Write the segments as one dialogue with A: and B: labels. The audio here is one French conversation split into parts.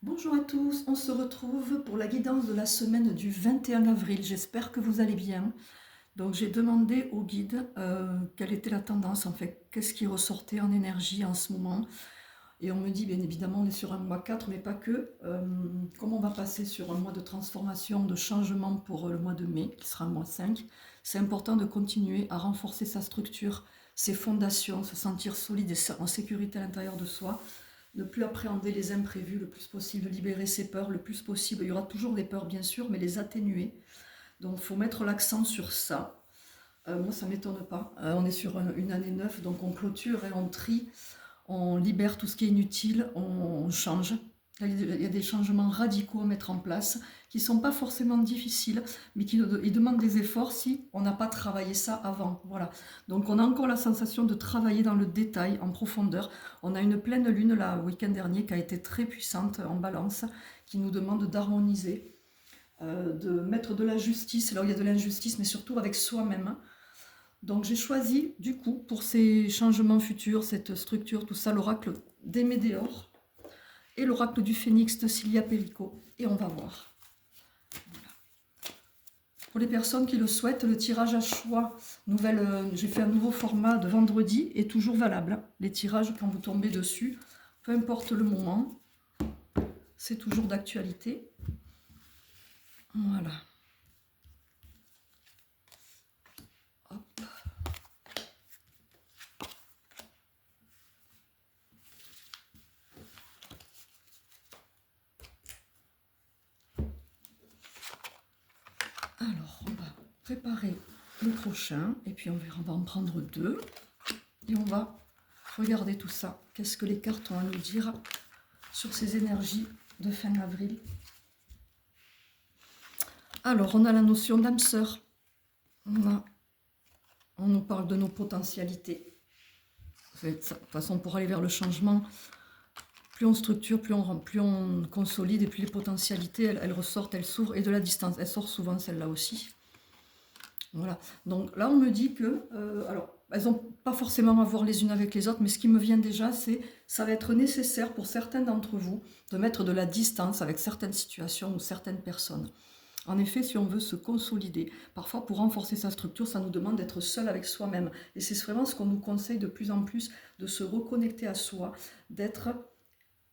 A: Bonjour à tous, on se retrouve pour la guidance de la semaine du 21 avril. J'espère que vous allez bien. Donc j'ai demandé au guide quelle était la tendance, en fait, qu'est-ce qui ressortait en énergie en ce moment. Et on me dit bien évidemment on est sur un mois 4, mais pas que. Comme on va passer sur un mois de transformation, de changement pour le mois de mai, qui sera un mois 5, c'est important de continuer à renforcer sa structure, ses fondations, se sentir solide et en sécurité à l'intérieur de soi, ne plus appréhender les imprévus le plus possible, libérer ses peurs le plus possible. Il y aura toujours des peurs bien sûr, mais les atténuer. Donc il faut mettre l'accent sur ça. Moi ça ne m'étonne pas. On est sur une année neuve, donc on clôture et on trie, on libère tout ce qui est inutile, on change. Il y a des changements radicaux à mettre en place qui ne sont pas forcément difficiles, mais qui ils demandent des efforts si on n'a pas travaillé ça avant. Voilà. Donc on a encore la sensation de travailler dans le détail, en profondeur. On a une pleine lune là, le week-end dernier, qui a été très puissante en balance, qui nous demande d'harmoniser, de mettre de la justice là où il y a de l'injustice, mais surtout avec soi-même. Donc j'ai choisi du coup pour ces changements futurs, cette structure, tout ça, l'oracle des Médéors et l'oracle du Phénix de Cilia Perico. Et on va voir. Pour les personnes qui le souhaitent, le tirage à choix, j'ai fait un nouveau format de vendredi, est toujours valable. Les tirages, quand vous tombez dessus, peu importe le moment, c'est toujours d'actualité. Voilà. Hop. Alors, on va préparer le prochain, et puis on va en prendre deux, et on va regarder tout ça. Qu'est-ce que les cartes ont à nous dire sur ces énergies de fin avril? Alors, on a la notion d'âme sœur. On nous parle de nos potentialités. De toute façon, pour aller vers le changement, plus on structure, plus on consolide, et plus les potentialités, elles ressortent, elles s'ouvrent, et de la distance. Elles sortent souvent, celle-là aussi. Voilà. Donc là, on me dit que, alors, elles n'ont pas forcément à voir les unes avec les autres, mais ce qui me vient déjà, c'est ça va être nécessaire pour certains d'entre vous de mettre de la distance avec certaines situations ou certaines personnes. En effet, si on veut se consolider, parfois pour renforcer sa structure, ça nous demande d'être seul avec soi-même. Et c'est vraiment ce qu'on nous conseille de plus en plus, de se reconnecter à soi, d'être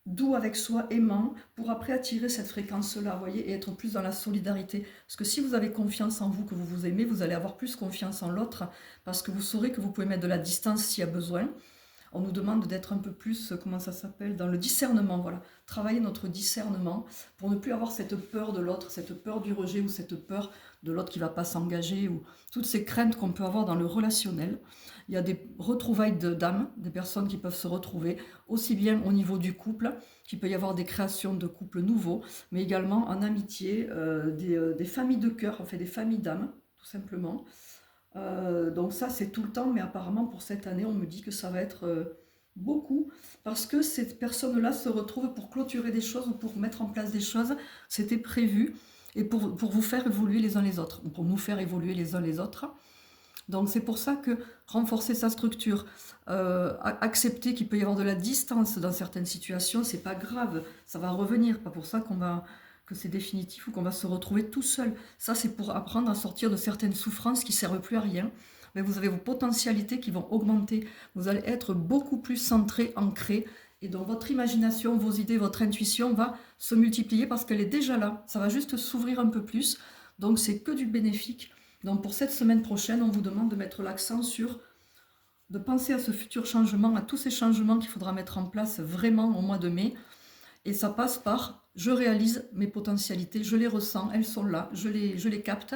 A: doux avec soi, aimant, pour après attirer cette fréquence-là, vous voyez, et être plus dans la solidarité. Parce que si vous avez confiance en vous, que vous vous aimez, vous allez avoir plus confiance en l'autre, parce que vous saurez que vous pouvez mettre de la distance s'il y a besoin. On nous demande d'être un peu plus, comment ça s'appelle, dans le discernement, voilà. Travailler notre discernement pour ne plus avoir cette peur de l'autre, cette peur du rejet ou cette peur de l'autre qui ne va pas s'engager, ou toutes ces craintes qu'on peut avoir dans le relationnel. Il y a des retrouvailles d'âmes, des personnes qui peuvent se retrouver, aussi bien au niveau du couple, qu'il peut y avoir des créations de couples nouveaux, mais également en amitié, des familles de cœur, en fait des familles d'âmes, tout simplement. Donc ça, c'est tout le temps, mais apparemment pour cette année, on me dit que ça va être beaucoup, parce que ces personnes-là se retrouvent pour clôturer des choses ou pour mettre en place des choses, c'était prévu, et pour vous faire évoluer les uns les autres, ou pour nous faire évoluer les uns les autres. Donc c'est pour ça que renforcer sa structure, accepter qu'il peut y avoir de la distance dans certaines situations, c'est pas grave, ça va revenir, pas pour ça que c'est définitif ou qu'on va se retrouver tout seul. Ça, c'est pour apprendre à sortir de certaines souffrances qui ne servent plus à rien. Mais vous avez vos potentialités qui vont augmenter. Vous allez être beaucoup plus centré, ancré. Et donc votre imagination, vos idées, votre intuition va se multiplier parce qu'elle est déjà là. Ça va juste s'ouvrir un peu plus. Donc c'est que du bénéfique. Donc pour cette semaine prochaine, on vous demande de mettre l'accent sur, de penser à ce futur changement, à tous ces changements qu'il faudra mettre en place vraiment au mois de mai. Et ça passe par, je réalise mes potentialités, je les ressens, elles sont là, je les capte,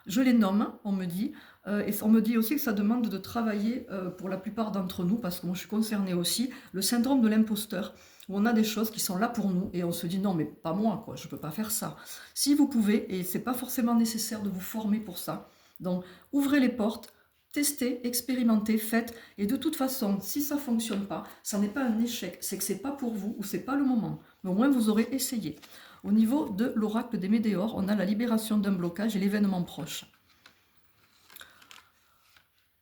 A: je les nomme, on me dit. Et on me dit aussi que ça demande de travailler, pour la plupart d'entre nous, parce que moi je suis concernée aussi, le syndrome de l'imposteur, où on a des choses qui sont là pour nous, et on se dit non mais pas moi, quoi, je ne peux pas faire ça. Si vous pouvez, et c'est pas forcément nécessaire de vous former pour ça, donc ouvrez les portes, testez, expérimentez, faites, et de toute façon, si ça ne fonctionne pas, ça n'est pas un échec, c'est que c'est pas pour vous, ou c'est pas le moment, mais au moins vous aurez essayé. Au niveau de l'oracle des Médéors, on a la libération d'un blocage et l'événement proche.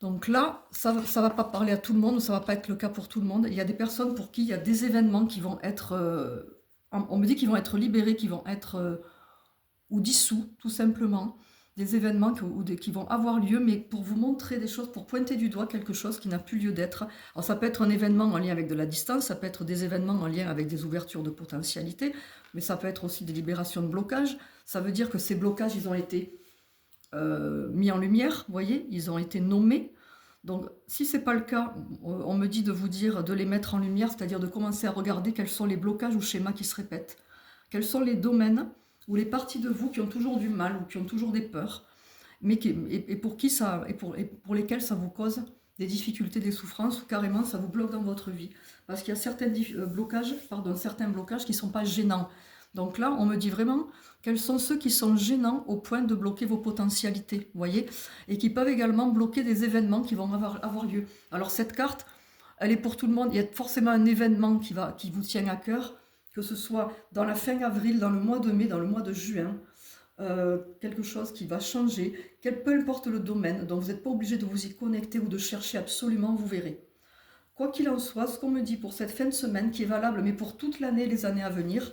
A: Donc là, ça ne va pas parler à tout le monde, ça ne va pas être le cas pour tout le monde. Il y a des personnes pour qui il y a des événements qui vont être on me dit qu'ils vont être libérés, qu'ils vont être ou dissous, tout simplement. Des événements qui vont avoir lieu, mais pour vous montrer des choses, pour pointer du doigt quelque chose qui n'a plus lieu d'être. Alors ça peut être un événement en lien avec de la distance, ça peut être des événements en lien avec des ouvertures de potentialité, mais ça peut être aussi des libérations de blocages. Ça veut dire que ces blocages, ils ont été mis en lumière, vous voyez, ils ont été nommés. Donc si ce n'est pas le cas, on me dit de vous dire de les mettre en lumière, c'est-à-dire de commencer à regarder quels sont les blocages ou schémas qui se répètent, quels sont les domaines ou les parties de vous qui ont toujours du mal ou qui ont toujours des peurs, mais pour lesquelles ça vous cause des difficultés, des souffrances, ou carrément ça vous bloque dans votre vie. Parce qu'il y a certains blocages qui ne sont pas gênants. Donc là, on me dit vraiment quels sont ceux qui sont gênants au point de bloquer vos potentialités, vous voyez, et qui peuvent également bloquer des événements qui vont avoir lieu. Alors cette carte, elle est pour tout le monde. Il y a forcément un événement qui vous tient à cœur, que ce soit dans la fin avril, dans le mois de mai, dans le mois de juin, quelque chose qui va changer, peu importe le domaine, donc vous n'êtes pas obligé de vous y connecter ou de chercher absolument, vous verrez. Quoi qu'il en soit, ce qu'on me dit pour cette fin de semaine, qui est valable, mais pour toute l'année, les années à venir,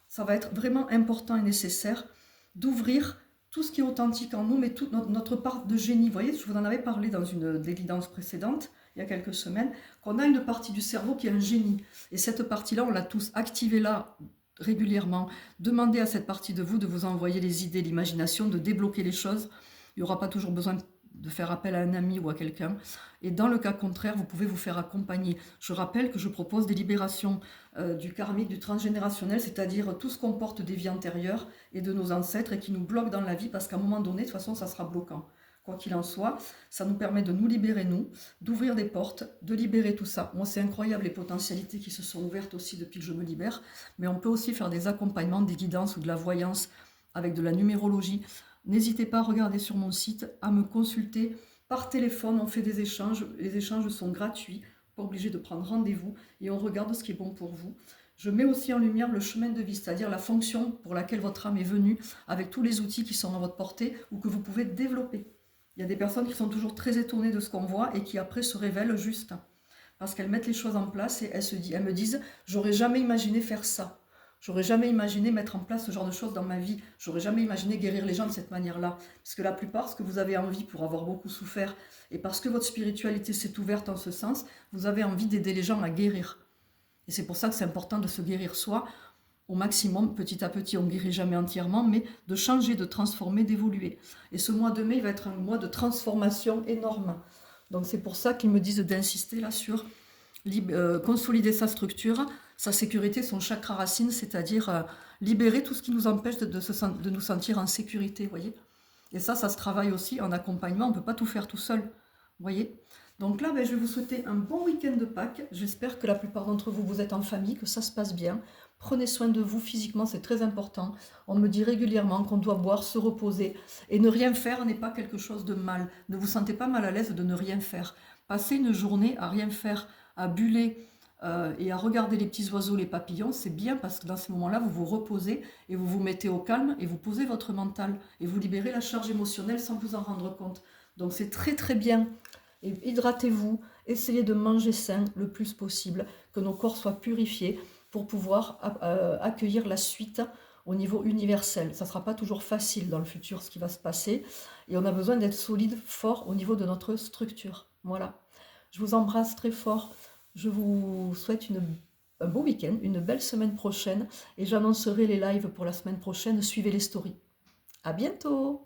A: ça va être vraiment important et nécessaire d'ouvrir tout ce qui est authentique en nous, mais toute notre part de génie. Vous voyez, je vous en avais parlé dans une des guidances précédentes, il y a quelques semaines, qu'on a une partie du cerveau qui est un génie. Et cette partie-là, on l'a tous activée là régulièrement. Demandez à cette partie de vous envoyer les idées, l'imagination, de débloquer les choses. Il n'y aura pas toujours besoin de faire appel à un ami ou à quelqu'un. Et dans le cas contraire, vous pouvez vous faire accompagner. Je rappelle que je propose des libérations du karmique, du transgénérationnel, c'est-à-dire tout ce qu'on porte des vies antérieures et de nos ancêtres et qui nous bloque dans la vie, parce qu'à un moment donné, de toute façon, ça sera bloquant. Quoi qu'il en soit, ça nous permet de nous libérer, nous, d'ouvrir des portes, de libérer tout ça. Moi, c'est incroyable les potentialités qui se sont ouvertes aussi depuis que je me libère, mais on peut aussi faire des accompagnements, des guidances ou de la voyance avec de la numérologie. N'hésitez pas à regarder sur mon site, à me consulter par téléphone, on fait des échanges, les échanges sont gratuits, pas obligé de prendre rendez-vous et on regarde ce qui est bon pour vous. Je mets aussi en lumière le chemin de vie, c'est-à-dire la fonction pour laquelle votre âme est venue, avec tous les outils qui sont à votre portée ou que vous pouvez développer. Il y a des personnes qui sont toujours très étonnées de ce qu'on voit et qui après se révèlent juste parce qu'elles mettent les choses en place et elles me disent « j'aurais jamais imaginé faire ça ». J'aurais jamais imaginé mettre en place ce genre de choses dans ma vie. J'aurais jamais imaginé guérir les gens de cette manière-là. Parce que la plupart, ce que vous avez envie pour avoir beaucoup souffert, et parce que votre spiritualité s'est ouverte en ce sens, vous avez envie d'aider les gens à guérir. Et c'est pour ça que c'est important de se guérir soi, au maximum, petit à petit, on ne guérit jamais entièrement, mais de changer, de transformer, d'évoluer. Et ce mois de mai, il va être un mois de transformation énorme. Donc c'est pour ça qu'ils me disent d'insister là sur consolider sa structure, sa sécurité, son chakra racine, c'est-à-dire libérer tout ce qui nous empêche de nous sentir en sécurité, voyez. Et ça se travaille aussi en accompagnement, on ne peut pas tout faire tout seul, voyez. Donc là, je vais vous souhaiter un bon week-end de Pâques. J'espère que la plupart d'entre vous, vous êtes en famille, que ça se passe bien. Prenez soin de vous physiquement, c'est très important. On me dit régulièrement qu'on doit boire, se reposer. Et ne rien faire n'est pas quelque chose de mal. Ne vous sentez pas mal à l'aise de ne rien faire. Passez une journée à rien faire, à buller et à regarder les petits oiseaux, les papillons, c'est bien parce que dans ces moments-là, vous vous reposez et vous vous mettez au calme et vous posez votre mental et vous libérez la charge émotionnelle sans vous en rendre compte. Donc c'est très très bien. Et hydratez-vous, essayez de manger sain le plus possible, que nos corps soient purifiés pour pouvoir accueillir la suite au niveau universel. Ça ne sera pas toujours facile dans le futur ce qui va se passer et on a besoin d'être solide, fort au niveau de notre structure. Voilà. Je vous embrasse très fort. Je vous souhaite un beau week-end, une belle semaine prochaine et j'annoncerai les lives pour la semaine prochaine. Suivez les stories. À bientôt!